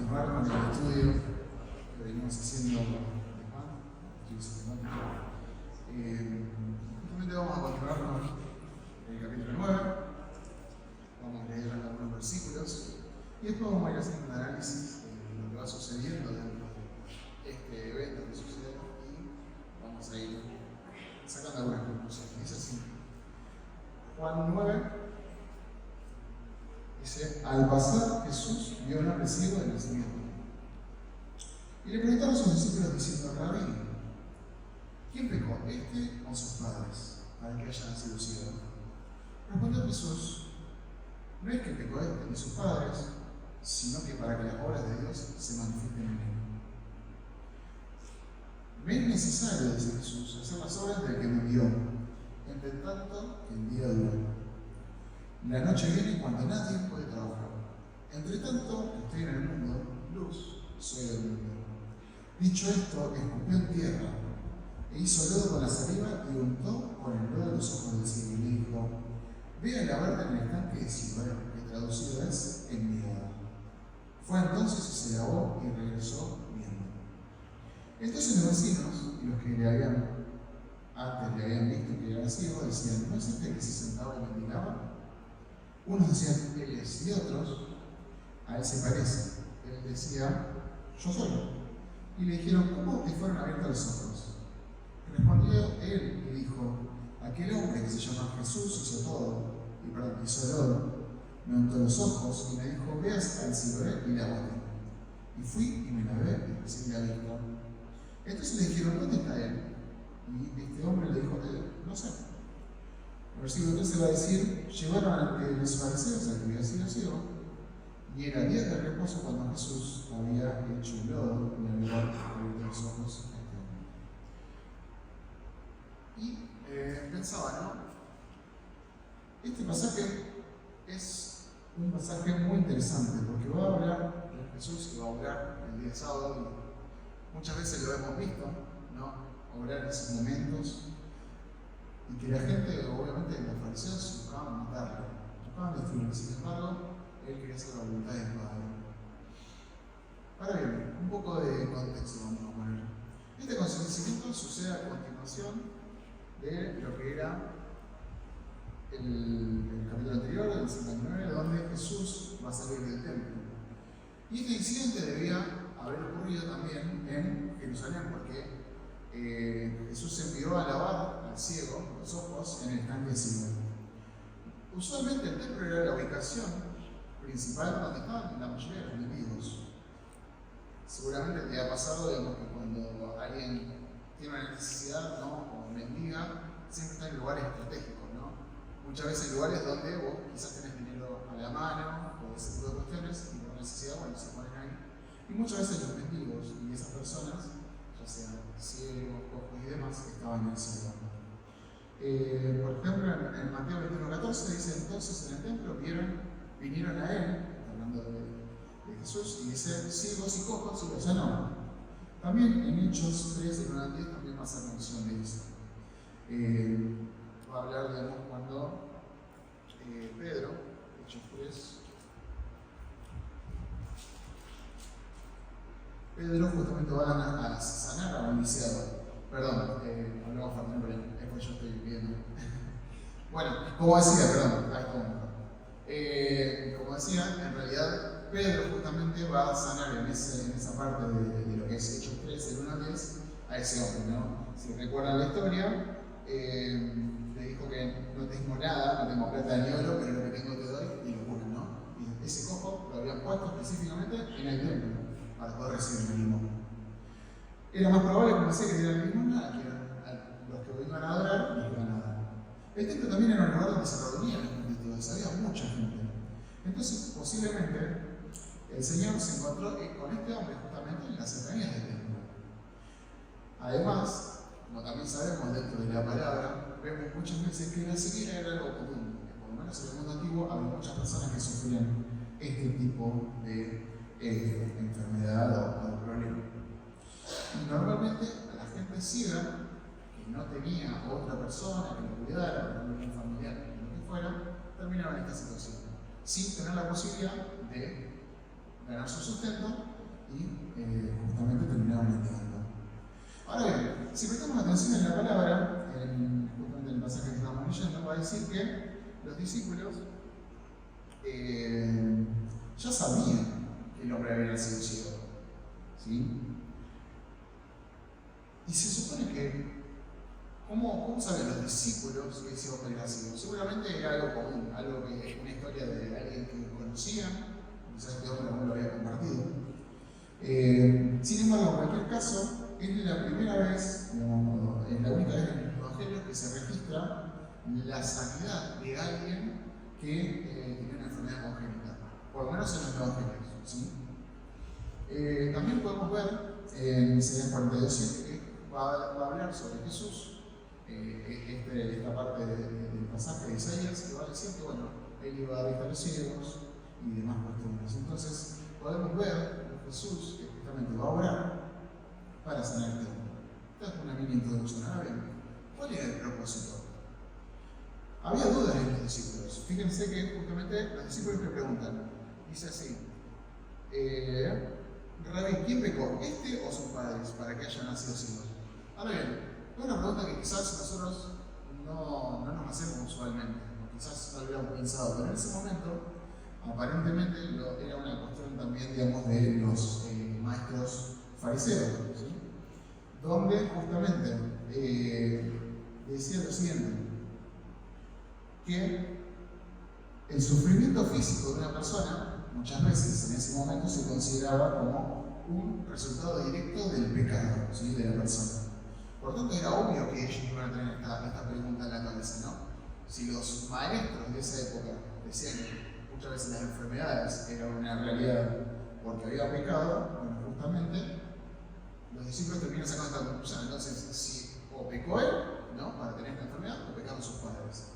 continuar con el estudio que venimos haciendo de Juan, estudio sistemático. Justamente vamos a continuar con el capítulo 9. Vamos a leer algunos versículos y después vamos a ir haciendo un análisis de lo que va sucediendo dentro de este evento que sucede y vamos a ir sacando algunas conclusiones. Dice así: Juan 9 dice: al pasar Jesús vio un recibo de nacimiento y le preguntaron a sus discípulos diciendo: Rabí, ¿quién pecó, este o sus padres, para que haya nacido ciego? Respondió Jesús: no es que pecó este ni sus padres, sino que para que las obras de Dios se manifiesten en él. Me es necesario, dice Jesús, hacer las obras del que me envió, entre tanto que el día dura. La noche viene cuando nadie puede trabajar. Entre tanto que estoy en el mundo, luz soy del mundo. Dicho esto, escupió en tierra, e hizo lodo con la saliva y untó con el lodo los ojos del ciego, y le dijo: ve a lavarte en el estanque de Siloé, que traducido es enviado. Fue entonces y se lavó y regresó viendo. Entonces los vecinos y los que antes le habían visto que era ciego decían: ¿no es este que se sentaba y mendigaba? Unos decían: él es, y otros: a él se parece. Él decía: yo soy. Y le dijeron: ¿cómo te fueron abiertos los ojos? Respondió él y dijo: aquel hombre que se llama Jesús hizo lodo, me untó los ojos y me dijo: ve al Siloé y lávate. Y fui y me lavé y recibí la vista. Entonces le dijeron: ¿dónde está él? Y este hombre le dijo: no sé. El versículo 13 va a decir: llevaron ante los fariseos al que había sido ciego, y era día de reposo cuando Jesús había hecho el lodo y había abierto los ojos a este hombre. Y pensaba, ¿no? Este pasaje es un pasaje muy interesante porque va a hablar de Jesús y va a obrar el día sábado, y muchas veces lo hemos visto, ¿no? Obrar en esos momentos. Y que la gente, obviamente los fariseos, buscaban matarlo, buscaban destruirlo. Sin embargo, él quería hacer la voluntad del Padre. Ahora bien, un poco de contexto vamos a poner. Este acontecimiento sucede a continuación de lo que era el capítulo anterior, el 59, donde Jesús va a salir del templo. Y este incidente debía haber ocurrido también en Jerusalén, porque Jesús envió a lavar al ciego los ojos en el estanque de Siloé. Usualmente el templo era la ubicación principal donde estaban la mayoría de los individuos. Seguramente te ha pasado, digamos, que cuando alguien tiene una necesidad, ¿no?, o mendiga, siempre está en lugares estratégicos, ¿no? Muchas veces lugares donde vos quizás tenés dinero a la mano o ese tipo de cuestiones, y por necesidad, bueno, se ponen ahí. Y muchas veces los mendigos y esas personas, ya sean ciegos, cojos y demás, estaban en ese lugar. Por ejemplo, en Mateo 21:14 dice: entonces en el templo vinieron a él, hablando de Jesús, y dice: ciegos y cojos y los sanó. También en Hechos 3, del 1 al 10, también va a hacer mención de eso. Va a hablar, digamos, cuando Pedro, Hechos 3, Pedro justamente va a sanar a un lisiado. Perdón, hablamos fuerte, pero es porque yo estoy viendo. Bueno, como decía, perdón, ahí está. Como decía, en realidad Pedro justamente va a sanar en esa parte de lo que es Hechos 3, del 1 al 10, a ese hombre, ¿no? Si recuerdan la historia, le dijo que no tengo nada, no tengo plata ni oro, pero lo que tengo te doy, y lo cura, ¿no? Y ese cojo lo habían puesto específicamente en el templo para poder recibir el limón. Era más probable, como decía, que dieran el limón nada, que eran los que iban a adorar y iban a dar. El templo también era un lugar donde se reunían los multitudes, había mucha gente. Entonces, posiblemente, el Señor se encontró con este hombre justamente en las cercanías del templo. Además, como también sabemos dentro de la palabra, vemos muchas veces que la ceguera era algo común. Por lo menos en el mundo antiguo había muchas personas que sufrían este tipo de enfermedad o de problema. Y normalmente a la gente ciega, que no tenía otra persona que lo cuidara, por ejemplo un familiar o lo que fuera, terminaba en esta situación, sin tener la posibilidad de ganar su sustento y justamente terminaron mendigando. Ahora bien, si prestamos atención en la palabra, justamente en el pasaje que estamos leyendo, va a decir que los discípulos ya sabían que el hombre había nacido ciego, ¿sí? Y se supone que, ¿cómo saben los discípulos que ese hombre era ciego? Seguramente era algo común, una historia de alguien que conocían, quizás este hombre no lo había compartido. Sin embargo, en cualquier caso, es la primera vez, es la única vez en el Evangelio que se registra la sanidad de alguien que tiene una enfermedad congénita, por lo menos en los Evangelios, ¿sí? También podemos ver en Isaías 42:7 que va a hablar sobre Jesús, esta parte del pasaje de Isaías, que va a decir que bueno, él iba a dejar a los ciegos y demás cuestiones. Entonces podemos ver a Jesús que justamente va a orar para sanar este hombre. Esta es una mini introducción. Ahora bien, ¿cuál era el propósito? Había dudas en los discípulos. Fíjense que justamente los discípulos le preguntan, dice así, Rabí, ¿quién pecó? ¿Este o sus padres para que haya nacido ciego? Ahora bien, es una pregunta que quizás nosotros no nos hacemos usualmente, o quizás no lo hubiéramos pensado, pero en ese momento aparentemente era una cuestión también, digamos, de los maestros fariseos, ¿sí? Donde justamente decía lo siguiente, que el sufrimiento físico de una persona muchas veces en ese momento se consideraba como un resultado directo del pecado, ¿sí? De la persona. Por tanto, era obvio que ellos iban a tener esta pregunta en la cabeza, ¿no? Si los maestros de esa época decían que muchas veces las enfermedades eran una realidad porque había pecado, bueno, justamente los discípulos terminan sacando esta conclusión. Entonces, si o pecó él, ¿no?, para tener esta enfermedad, o pecaron sus padres.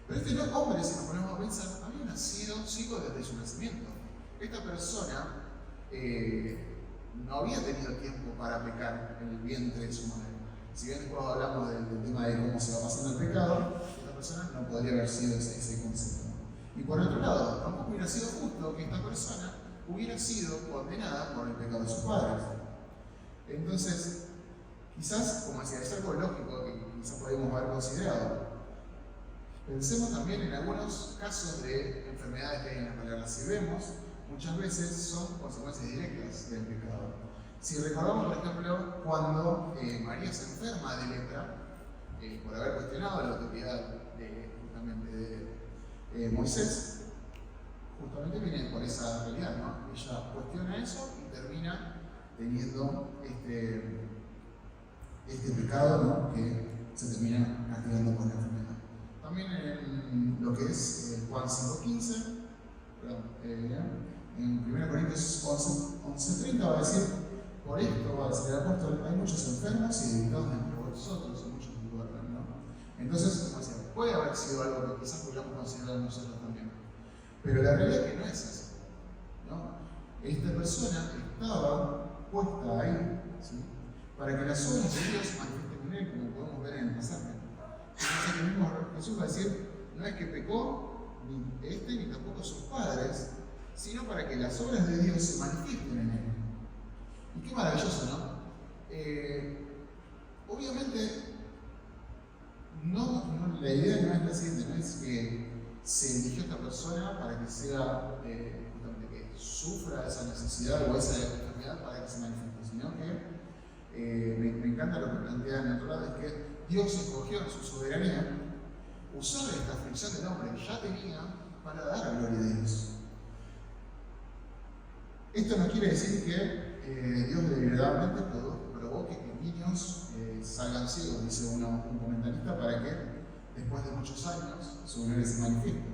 Pero este hombre, si nos ponemos a pensar, había nacido ciego desde su nacimiento. Esta persona no había tenido tiempo para pecar en el vientre de su madre. Si bien después hablamos del tema de cómo se va pasando el pecado, esta persona no podría haber sido ese concepto. Y por otro lado, tampoco hubiera sido justo que esta persona hubiera sido condenada por el pecado de sus padres. Entonces, quizás, como decía, es algo lógico que quizás podemos haber considerado. Pensemos también en algunos casos de enfermedades que hay en la palabra. Si vemos, muchas veces son consecuencias directas del pecado. Si recordamos, por ejemplo, cuando María se enferma de lepra, por haber cuestionado la autoridad justamente de Moisés, justamente viene por esa realidad, ¿no? Ella cuestiona eso y termina teniendo este pecado, ¿no?, que se termina castigando con la enfermedad. También en lo que es Juan 5:15, en 1 Corintios 11:30 va a decir, por esto, va a decir el apóstol, hay muchos enfermos y debilitados entre vosotros, y muchos duermen, ¿no? Entonces, como decía, puede haber sido algo que quizás podríamos considerar nosotros también. Pero la realidad es que no es así, ¿no? Esta persona estaba puesta ahí, ¿sí?, para que las obras de Dios manifiesten en él, como podemos ver en el pasaje. Entonces, el mismo Jesús va a decir, no es que pecó ni este ni tampoco sus padres, sino para que las obras de Dios se manifiesten en él. Y qué maravilloso, ¿no? Obviamente, la idea no es la siguiente, no es que se eligió esta persona para que sea, justamente que sufra esa necesidad o esa enfermedad para que se manifieste, sino que me encanta lo que plantea en otro lado, es que Dios escogió en su soberanía usar esta aflicción del hombre que ya tenía para dar la gloria de Dios. Esto no quiere decir que Dios deliberadamente provoque que niños salgan ciegos, dice un comentarista, para que después de muchos años su gloria se manifieste,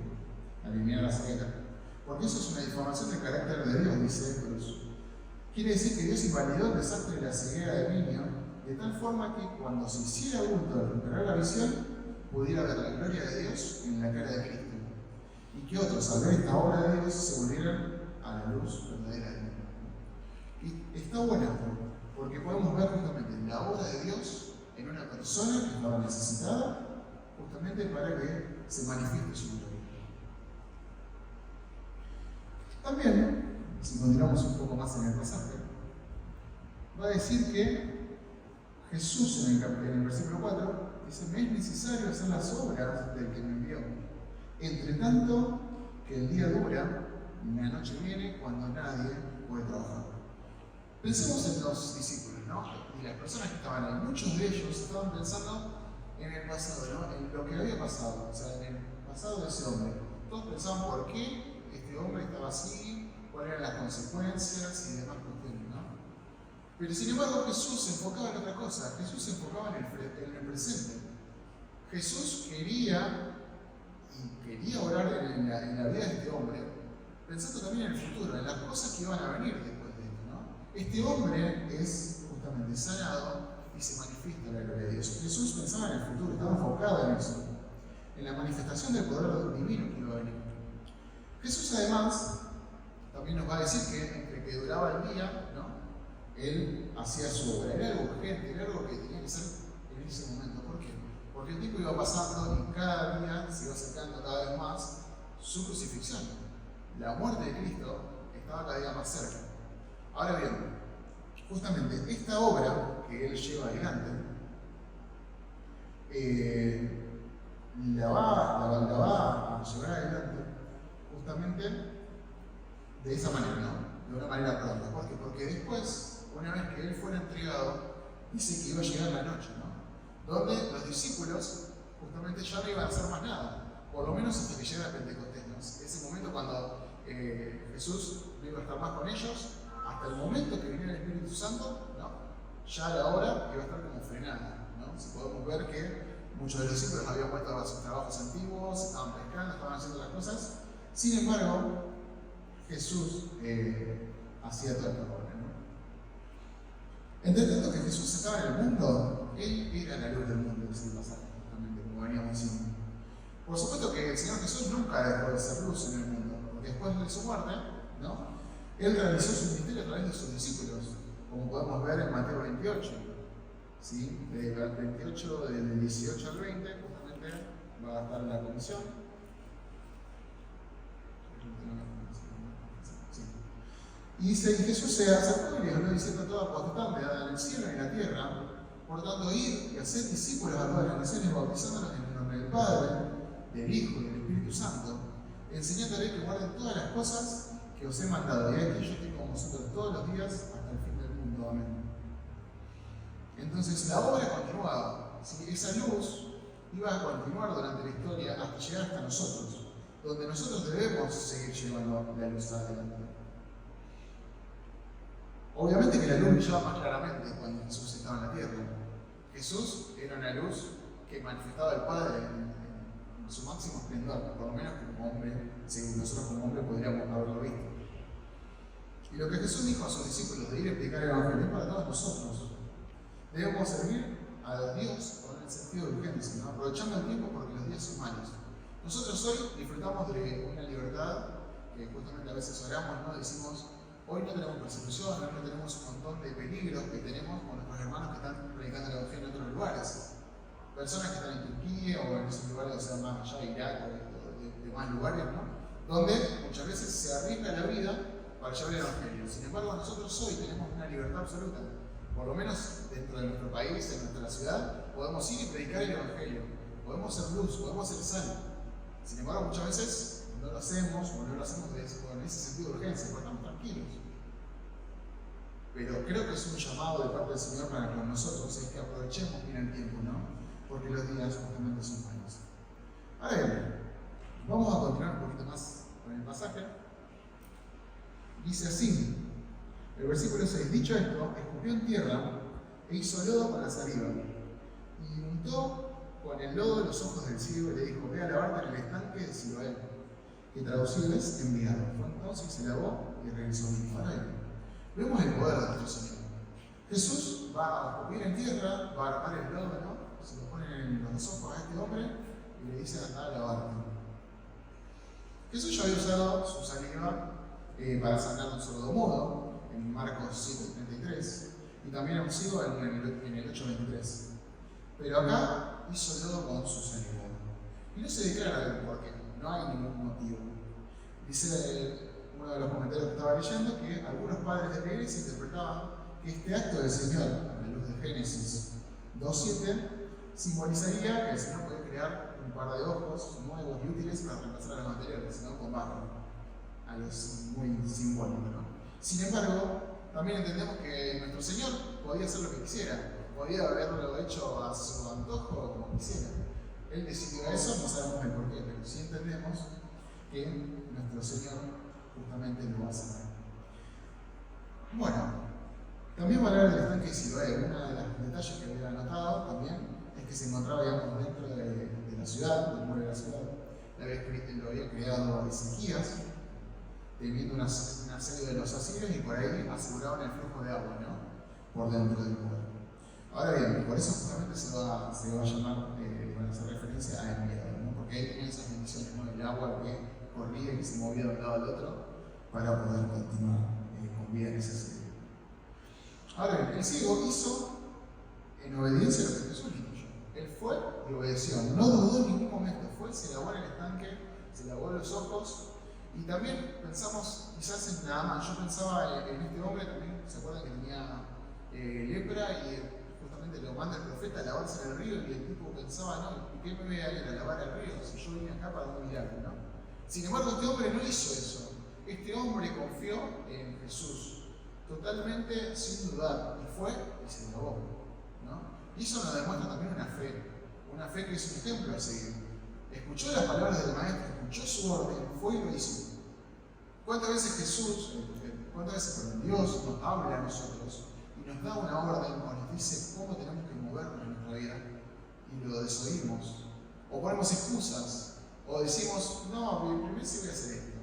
al eliminar la ceguera. Porque eso es una difamación del carácter de Dios, dice Cruz. Quiere decir que Dios invalidó el desastre de la ceguera del niño, de tal forma que cuando se hiciera adulto al recuperar la visión, pudiera ver la gloria de Dios en la cara de Cristo. Y que otros, al ver esta obra de Dios, se volvieran a la luz verdadera de Dios. Y está bueno esto, porque podemos ver justamente la obra de Dios en una persona que estaba necesitada, justamente para que se manifieste su gloria. También, si continuamos un poco más en el pasaje, va a decir que Jesús en el versículo 4 dice: me es necesario hacer las obras del que me envió. Entre tanto que el día dura, la noche viene cuando nadie puede trabajar. Pensemos en los discípulos, ¿no? Y las personas que estaban ahí. Muchos de ellos estaban pensando en el pasado, ¿no? En lo que había pasado, o sea, en el pasado de ese hombre. Todos pensaban por qué este hombre estaba así, cuáles eran las consecuencias y demás cuestiones, ¿no? Pero sin embargo Jesús se enfocaba en otra cosa. Jesús se enfocaba en el presente. Jesús quería orar en la vida de este hombre, pensando también en el futuro, en las cosas que iban a venir después de esto, ¿no? Este hombre es justamente sanado y se manifiesta la gloria de Dios. Jesús pensaba en el futuro, estaba enfocado en eso, en la manifestación del poder divino que iba a venir. Jesús además también nos va a decir que entre que duraba el día, ¿no? Él hacía su obra. Era algo urgente, era algo que tenía que ser en ese momento. ¿Por qué? Porque el tiempo iba pasando y cada día se iba acercando cada vez más su crucifixión. La muerte de Cristo estaba cada día más cerca. Ahora bien, justamente esta obra que él lleva adelante la va a llevar adelante justamente de esa manera, ¿no? De una manera pronta. ¿Por qué? Porque después, una vez que él fuera entregado, dice que iba a llegar la noche, ¿no? Donde los discípulos justamente ya no iban a hacer más nada, por lo menos hasta que llegara Pentecostés, ¿no? Ese momento cuando Jesús no iba a estar más con ellos, hasta el momento que viniera el Espíritu Santo, ¿no? Ya la hora iba a estar como frenada, ¿no? Si podemos ver que muchos de los discípulos habían vuelto a sus trabajos antiguos, estaban pescando, estaban haciendo las cosas. Sin embargo, Jesús hacía toda esta obra, ¿no? Entendiendo que Jesús estaba en el mundo, Él era la luz del mundo, es el pasaje, justamente, como veníamos diciendo. Por supuesto que el Señor Jesús nunca dejó de ser luz en el mundo, porque después de su muerte, ¿no? Él realizó su ministerio a través de sus discípulos, como podemos ver en Mateo 28. ¿Sí? Del 28, del 18 al 20, justamente va a estar en la comisión. Sí. Y dice: Jesús se acercó y les habló diciendo: toda potestad me dada en el cielo y en la tierra, por tanto, ir y hacer discípulos a todas las naciones, bautizándolos en el nombre del Padre, del Hijo y del Espíritu Santo, enseñándoles que guarden todas las cosas que os he mandado. Y aquí yo estoy con vosotros todos los días hasta el fin del mundo. Amén. Entonces la obra continuaba. ¿Sí? Esa luz iba a continuar durante la historia hasta llegar hasta nosotros, donde nosotros debemos seguir llevando la luz adelante. Obviamente que la luz brillaba más claramente cuando Jesús estaba en la tierra. Jesús era una luz que manifestaba al Padre en su máximo esplendor, por lo menos como hombre, según nosotros como hombre podríamos haberlo visto. Y lo que Jesús dijo a sus discípulos de ir a explicar el Evangelio es para todos nosotros. Debemos servir a Dios con el sentido de urgencia, ¿no? Aprovechando el tiempo porque los días son malos. Nosotros hoy disfrutamos de una libertad que justamente a veces oramos, ¿no? Decimos: hoy no tenemos persecución, hoy no tenemos un montón de peligros que tenemos con nuestros hermanos que están predicando el Evangelio en otros lugares. Personas que están en Turquía o en esos lugares, o sea, más allá de Irak o de más lugares, ¿no? Donde muchas veces se arriesga la vida para llevar el Evangelio. Sin embargo, nosotros hoy tenemos una libertad absoluta. Por lo menos dentro de nuestro país, en nuestra ciudad, podemos ir y predicar el Evangelio. Podemos ser luz, podemos ser sal. Sin embargo, muchas veces no lo hacemos o no lo hacemos con ese sentido de urgencia, porque estamos tranquilos. Pero creo que es un llamado de parte del Señor para con nosotros, es que aprovechemos bien el tiempo, ¿no? Porque los días justamente son malos. Ahora bien, vamos a continuar un poquito más con el pasaje. Dice así, el versículo 6: dicho esto, escupió en tierra e hizo lodo con la saliva, y untó con el lodo los ojos del ciego y le dijo: ve a lavarte en el estanque de Siloé, que traducido es enviado. Fue entonces se lavó y regresó mismo. Ahora bien, vemos el poder de nuestro Señor. Jesús va a escupir en tierra, va a agarrar el lodo, ¿no? Se lo pone en los ojos a este hombre y le dice: anda a lavarte. Jesús ya había usado su saliva para sanar un sordomudo en Marcos 7:33 y también ha sido en el 8:23. Pero acá hizo lodo con su saliva. Y no se declara el por qué, no hay ningún motivo. Dice uno de los comentarios que estaba leyendo que algunos padres de la iglesia interpretaban que este acto del Señor, a la luz de Génesis 2:7, simbolizaría que el Señor puede crear un par de ojos nuevos y útiles para reemplazar a los anteriores, sino con barro. Algo muy simbólico, ¿no? Sin embargo, también entendemos que nuestro Señor podía hacer lo que quisiera, podía haberlo hecho a su antojo como quisiera. Él decidió eso, no sabemos el porqué, pero sí entendemos que nuestro Señor justamente lo va a hacer. Bueno, también va a hablar del estanque de Siloé. Uno de los detalles que había anotado también es que se encontraba, digamos, dentro de la ciudad, del muro de la ciudad. Lo había creado Ezequías, teniendo una serie de los asirios, y por ahí aseguraban el flujo de agua, ¿no? Por dentro del muro. Ahora bien, por eso justamente se va a llamar, van a hacer referencia a enviado, ¿no? Porque él tenía esas bendiciones, ¿no? El agua que corría y que se movía de un lado al otro para poder continuar con vida en ese sitio. Ahora bien, el ciego hizo en obediencia a lo que Jesús le dijo. Él fue y obedeció, no dudó en ningún momento, fue, se lavó en el estanque, se lavó los ojos. Y también pensamos quizás en Naamán. Yo pensaba en este hombre también, ¿se acuerdan que tenía lepra y justamente lo manda el profeta a lavarse en el río, y el tipo pensaba, no, ¿y qué me voy a ir a lavar al río si yo vine acá para un milagro, ¿no? Sin embargo, este hombre no hizo eso. Este hombre confió en Jesús, totalmente sin dudar, y fue y se lavó, ¿no? Y eso nos demuestra también una fe que es un ejemplo a seguir. Escuchó las palabras del Maestro, escuchó su orden, fue y lo hizo. ¿Cuántas veces Dios nos habla a nosotros y nos da una orden, o nos dice cómo tenemos que movernos en nuestra vida, y lo desoímos? O ponemos excusas, o decimos, no, primero sí voy a hacer esto.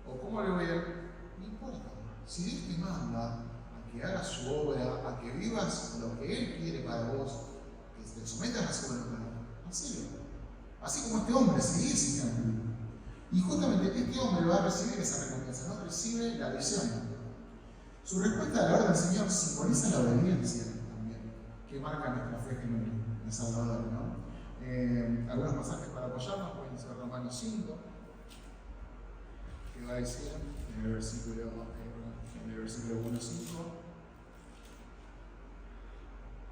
O cómo le voy a... No importa. Si Dios te manda a que hagas su obra, a que vivas lo que Él quiere para vos, que te sometas a su voluntad, hacelo. Así como este hombre, seguí ese ejemplo. Y justamente este hombre va a recibir esa recompensa, no recibe la visión. Su respuesta a la orden del Señor simboliza la obediencia también, que marca nuestra fe genuina en Salvador, ¿no? Algunos pasajes para apoyarnos pueden ser Romanos 5, que va a decir en el versículo 1:5: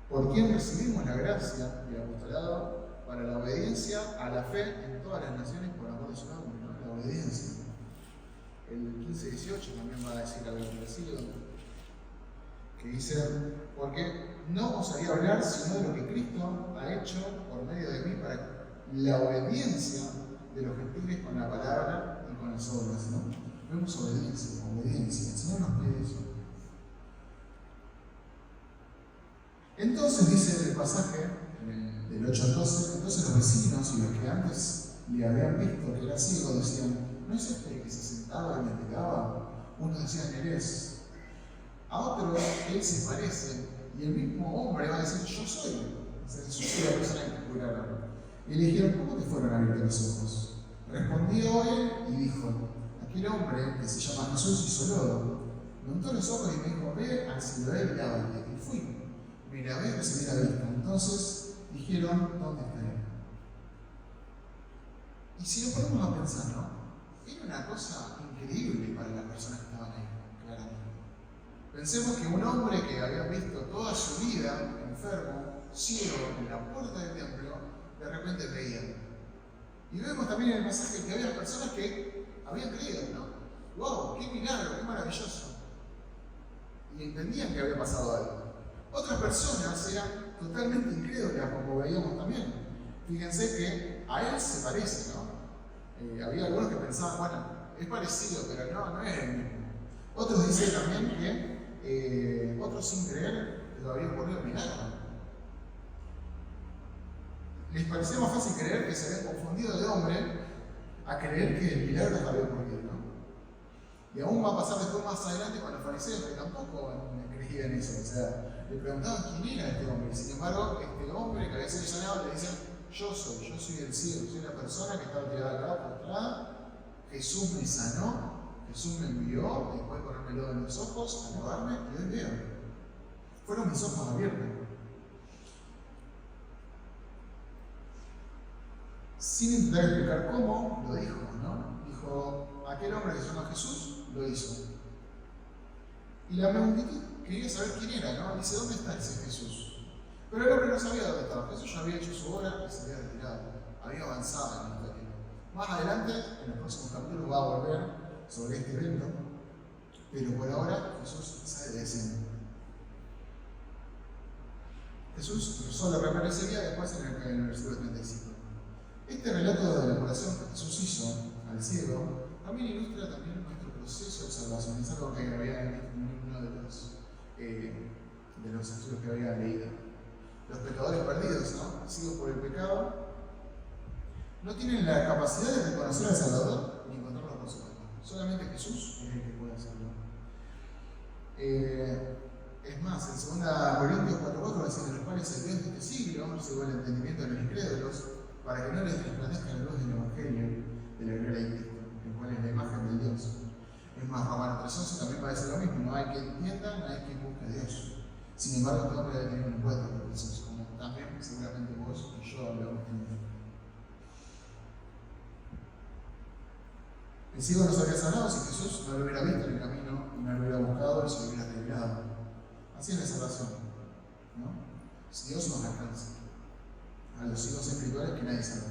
por quien recibimos la gracia y el apostolado para la obediencia a la fe en todas las naciones por amor de su nombre, ¿no? La obediencia. El 15:18 también va a decir algo parecido, que dice, porque no os haría hablar sino de lo que Cristo ha hecho por medio de mí para la obediencia de los gentiles con la palabra y con las obras, ¿no? Vemos obediencia. El Señor nos pide eso. Entonces, dice el pasaje del 8 al 12, entonces los vecinos y los que antes le habían visto que era ciego decían, ¿no es este que se sentaba y le pegaba? Unos decían, él es. A otro, él se parece, y el mismo hombre va a decir, yo soy. O sea, yo soy la persona que curaron. Y le dijeron, ¿cómo te fueron abiertos los ojos? Respondió él y dijo, aquel hombre que se llama Jesús hizo lodo, me untó los ojos y me dijo, ve al Siloé y lávate. Y fui. Me lavé y recibí la vista. Entonces dijeron, ¿dónde está él? Y si nos ponemos a pensar, ¿no? Era una cosa increíble para las personas que estaban ahí, claramente. Pensemos que un hombre que había visto toda su vida enfermo, ciego, en la puerta del templo, de repente veía. Y vemos también en el pasaje que había personas que habían creído, ¿no? ¡Wow! ¡Qué milagro! ¡Qué maravilloso! Y entendían que había pasado algo. Otras personas eran totalmente incrédulas, como veíamos también. Fíjense que a él se parece, ¿no? Había algunos que pensaban, bueno, es parecido, pero no es el mismo. Otros dicen también que otros sin creer lo había ocurrido milagro. Les parecía más fácil creer que se había confundido de hombre a creer que el milagro había ocurrido, ¿no? Y aún va a pasar después más adelante con los fariseos, que tampoco creían eso. O sea, le preguntaban quién era este hombre. Sin embargo, este hombre que había sido sanado le decían, yo soy el ciego, soy la persona que estaba tirada acá, postrada. Jesús me sanó, Jesús me envió, después de ponerme lodo en los ojos, a lavarme, y hoy veo. Fueron mis ojos abiertos. Sin intentar explicar cómo, lo dijo, ¿no? Dijo, aquel hombre que se llama Jesús, lo hizo. Y la multitud quería saber quién era, ¿no? Dice, ¿dónde está ese Jesús? Pero el hombre no sabía dónde estaba. Jesús ya había hecho su obra y se había retirado. Había avanzado en la historia. Más adelante, en los próximos capítulos, va a volver sobre este evento. Pero por ahora, Jesús sale de escena. Jesús solo reaparecería después en el versículo 35. Este relato de la curación que Jesús hizo al ciego también ilustra también nuestro proceso de observación. Es algo que había visto en uno de los estudios que había leído. Los pecadores perdidos, ¿no? Ciegos por el pecado, no tienen la capacidad de reconocer al Salvador ni encontrarlo por su cuenta. Solamente Jesús es el que puede hacerlo. Es más, en 2 Corintios 4:4 dice que los cuales el Dios de este siglo llegó al entendimiento de los incrédulos para que no les resplandezca la luz del Evangelio de la gloria de Cristo, el cual es la imagen de Dios. Es más, Romanos 3:11 también va a decir lo mismo: no hay quien entienda, no hay quien busque a Dios. Sin embargo, este hombre debe tener un encuentro con Jesús, como también seguramente vos y yo lo hemos tenido. El ciego no se habría sanado si Jesús no lo hubiera visto en el camino y no lo hubiera buscado y se lo hubiera revelado. Así es la salvación, ¿no? Si Dios nos alcanza a los ciegos espirituales que nadie sabe.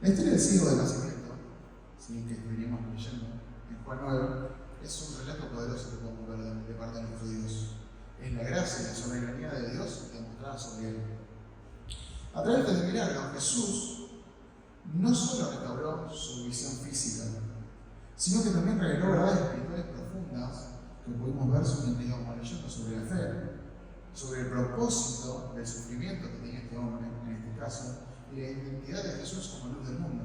La historia del ciego del nacimiento, ¿sí?, que veníamos leyendo en Juan 9, es un relato poderoso que podemos ver de parte de nuestro Dios. Es la gracia y la soberanía de Dios demostrada sobre él. A través del milagro, Jesús no solo restauró su visión física, sino que también reveló verdades espirituales profundas que pudimos ver mientras íbamos leyendo sobre la fe, sobre el propósito del sufrimiento que tenía este hombre, en este caso, y la identidad de Jesús como luz del mundo.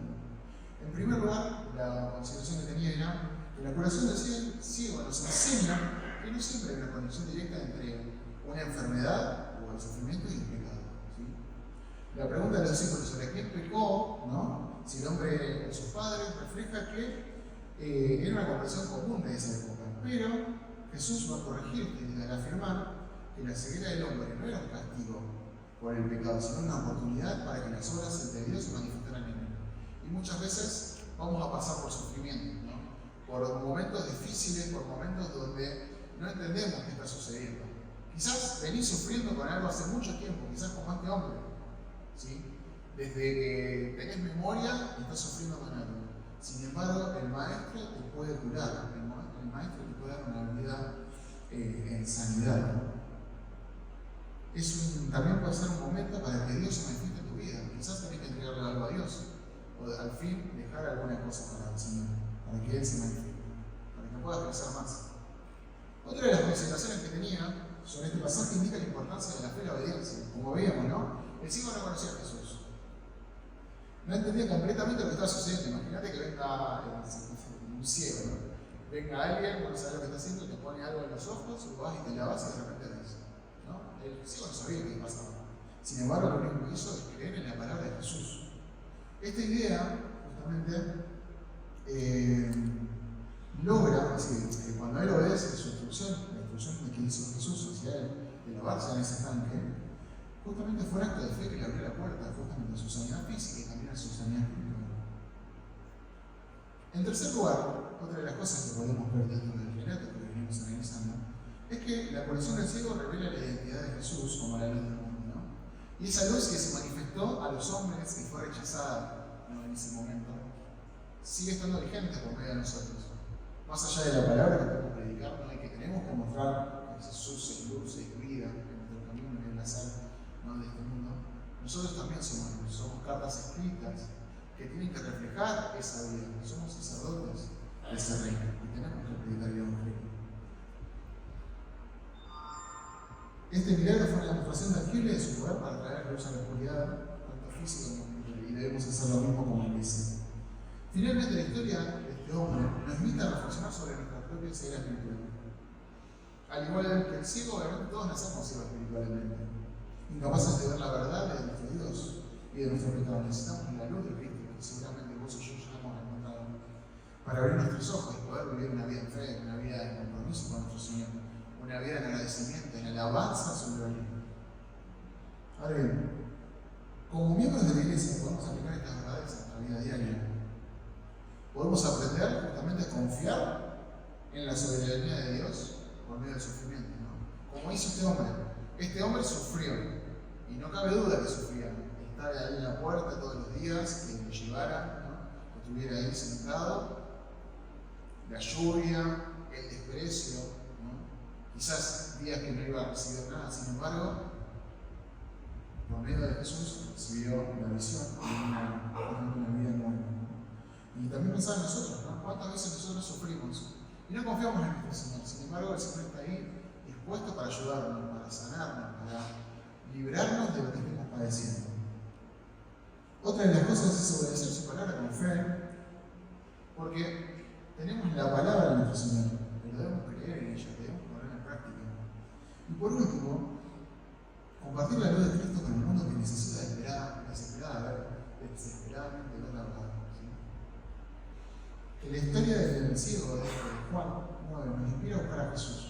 En primer lugar, la consideración que tenía era que la curación del ciego nos enseña que no siempre hay una conexión directa entre una enfermedad o el sufrimiento y el pecado. ¿Sí? La pregunta de los discípulos sobre quién pecó, ¿no?, si el hombre o sus padres, refleja que era una comprensión común de esa época. Pero Jesús va a corregirte y al afirmar que la ceguera del hombre no era un castigo por el pecado, sino una oportunidad para que las obras de Dios se manifestaran en él. Y muchas veces vamos a pasar por sufrimiento, ¿no?, por momentos difíciles, por momentos donde no entendemos qué está sucediendo. Quizás venís sufriendo con algo hace mucho tiempo, quizás como este hombre, ¿sí?, desde que tenés memoria y estás sufriendo con algo. Sin embargo, el maestro te puede curar, el maestro te puede dar una vida en sanidad. También puede ser un momento para que Dios se manifieste en tu vida. Quizás tenés que entregarle algo a Dios, o al fin dejar alguna cosa para el Señor, para que Él se manifieste, para que puedas crecer más. Otra de las consideraciones que tenía sobre este pasaje indica la importancia de la fe y la obediencia. Como veíamos, ¿no?, el ciego no conocía a Jesús. No entendía completamente lo que estaba sucediendo. Imagínate que venga un ciego, ¿no? Venga alguien, no sabe lo que está haciendo, te pone algo en los ojos, y vas y te lavas y de repente ves, ¿no? El ciego no sabía qué pasaba. Sin embargo, lo único que hizo es creer en la palabra de Jesús. Esta idea, justamente, logra, cuando él obedece su instrucción, la instrucción que hizo Jesús hacia él, de lavarse en ese estanque, justamente fue un acto de fe que le abrió la puerta justamente a su sanidad física y también a su sanidad espiritual. En tercer lugar, otra de las cosas que podemos ver dentro del relato que venimos analizando es que la curación del ciego revela la identidad de Jesús como la luz del mundo, ¿no? Y esa luz que se manifestó a los hombres y fue rechazada, ¿no?, en ese momento, sigue estando vigente por medio de nosotros. Más allá de la palabra que podemos predicar, ¿no?, y que tenemos que mostrar que Jesús es luz, es vida, que nuestro camino es la sal, ¿no?, de este mundo, nosotros también somos cartas escritas que tienen que reflejar esa vida. Somos sacerdotes de ese reino y tenemos que predicar el Evangelio. Este milagro fue una demostración tangible de su poder para traer luz a la oscuridad, tanto física como espiritual, y debemos hacer lo mismo como iglesia. Finalmente, la historia de este hombre nos invita a reflexionar sobre nuestra propia ceguera espiritual. Al igual que el ciego, obviamente todos nacemos ciegos espiritualmente, incapaces de ver la verdad de nuestro Dios y de nuestro pecado. Necesitamos la luz de Cristo, que seguramente vos y yo ya hemos encontrado, para abrir nuestros ojos y poder vivir una vida en fe, una vida en compromiso con nuestro Señor, una vida en agradecimiento, en alabanza a su gloria. Ahora bien, como miembros de la iglesia podemos aplicar estas verdades a nuestra vida diaria. Podemos aprender justamente a confiar en la soberanía de Dios por medio del sufrimiento, ¿no? Como hizo este hombre. Este hombre sufrió, y no cabe duda que sufría. Estar ahí en la puerta todos los días, que lo llevara, ¿no? Estuviera ahí sentado, la lluvia, el desprecio, ¿no? Quizás días que no iba a recibir nada, sin embargo, por medio de Jesús recibió la visión de una vida nueva, ¿no? Y también pensaba en nosotros, ¿no? ¿Cuántas veces nosotros sufrimos? Y no confiamos en nuestro Señor. Sin embargo, el Señor está ahí dispuesto para ayudarnos, para sanarnos, para librarnos de lo que estemos padeciendo. Otra de las cosas es obedecer su palabra con fe, porque tenemos la palabra de nuestro Señor, pero debemos creer en ella, debemos ponerla en práctica. Y por último, compartir la luz de Cristo con el mundo que necesita desesperadamente ver la verdad. ¿Sí? Que la historia del ciego de Juan 9 nos inspira a buscar a Jesús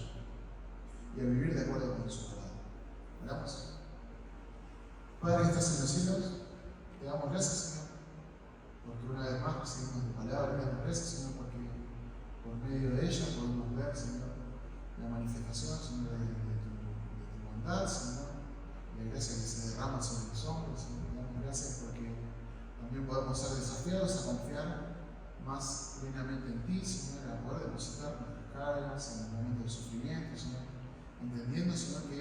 y a vivir de acuerdo con su verdad. ¿Oramos? Padre que estás en los cielos, te damos gracias, Señor, porque una vez más recibimos tu palabra. Te damos gracias, Señor, porque por medio de ella podemos ver, Señor, la manifestación, Señor, de tu bondad, Señor, y la gracia que se derrama sobre los hombres, Señor. Te damos gracias porque también podemos ser desafiados a confiar más plenamente en ti, Señor, a poder depositar nuestras cargas en el momento del sufrimiento, Señor, entendiendo, Señor, que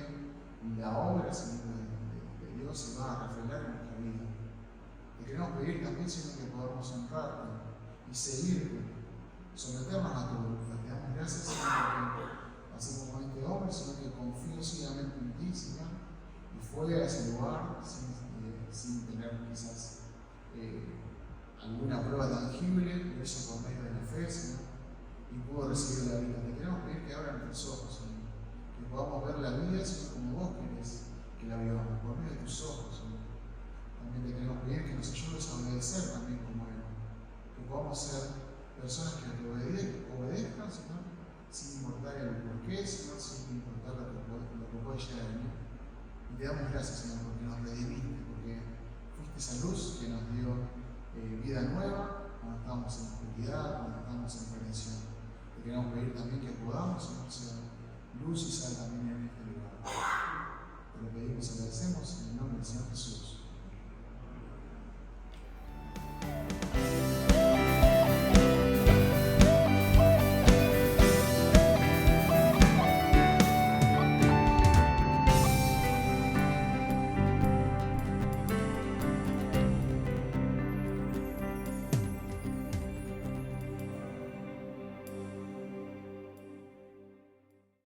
la obra, Señor, de Dios se va a reflejar en nuestra vida. Te queremos pedir también, Señor, que podamos honrarte y seguirte, someternos a tu voluntad. Te damos gracias, Señor, porque así como este hombre, Señor, que confió ciegamente en ti, Señor, y fue a ese lugar sin tener quizás alguna prueba tangible, lo hizo por medio de la fe, Señor, y pudo recibir la vida. Te queremos pedir que abra nuestros ojos, Señor, que podamos ver la vida, Señor, como vos querés que la vivamos, por medio de tus ojos, Señor. También te queremos pedir que nos ayudes a obedecer también como Él, que podamos ser personas que te obedezcan, Señor, sin importar el porqué, Señor, sin importar lo que puede llegar a venir. Y te damos gracias, Señor, porque nos redimiste, porque fuiste esa luz que nos dio vida nueva cuando estamos en oscuridad, cuando estamos en perdición. Te queremos pedir también que podamos, Señor, ser luz y sal también en este lugar. Te lo pedimos y agradecemos en el nombre del Señor Jesús.